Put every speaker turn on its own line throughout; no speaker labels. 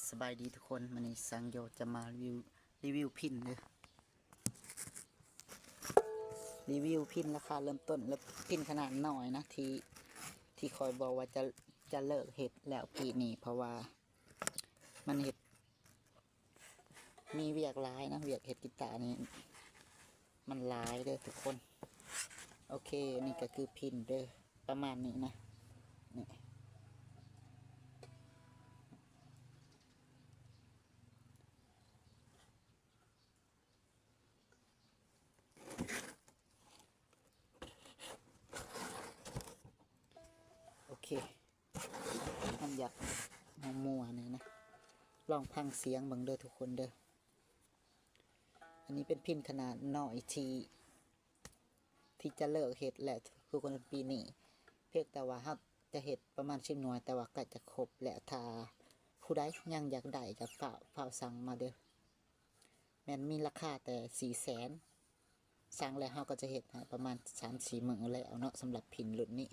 สบายดีทุกคนวันนี้สังโยจะมารีวิวพินเลยรีวิวพินราคาเริ่มต้นแล้วพินขนาดน้อยนะที่คอยบอกว่าจะเลิกเห็ดแล้วปีนี้เพราะว่ามันเห็ดมีเวียกร้ายนะเวียกเห็ดกีตาร์นี่มันร้ายเด้อทุกคนโอเคนี่ก็คือพินเด้อประมาณนี้นะนี่โอเคมันอยากมัวเนี่ยนะลองพังเสียงบังเด้อทุกคนเด้ออันนี้เป็นพินขนาดน้อยที่จะเลิกเห็ดแหละทุกคนปีนี้เพียงแต่ว่าจะเห็ดประมาณ10 หน่วยแต่ว่าใกล้จะครบแล้วถ้าผู้ใดยังอยากได้จะฝ่าสั่งมาเด้อแม่นมีราคาแต่400,000สั่งแล้วเราก็จะเห็ดให้ประมาณ3-4 มื้อแล้วเนาะสำหรับพินรุ่นนี้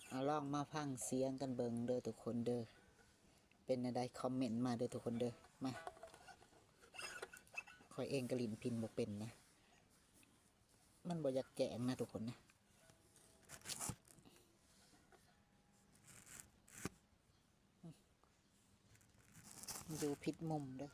เอาลองมาพังเสียงกันเบิ่งเด้อทุกคนเด้อเป็นอะไรคอมเมนต์มาเด้อทุกคนเด้อมาคอยเองกระลินพินบ่เป็นนะมันบ่อยากแกงนะทุกคนนะดูพิษมุมเด้อ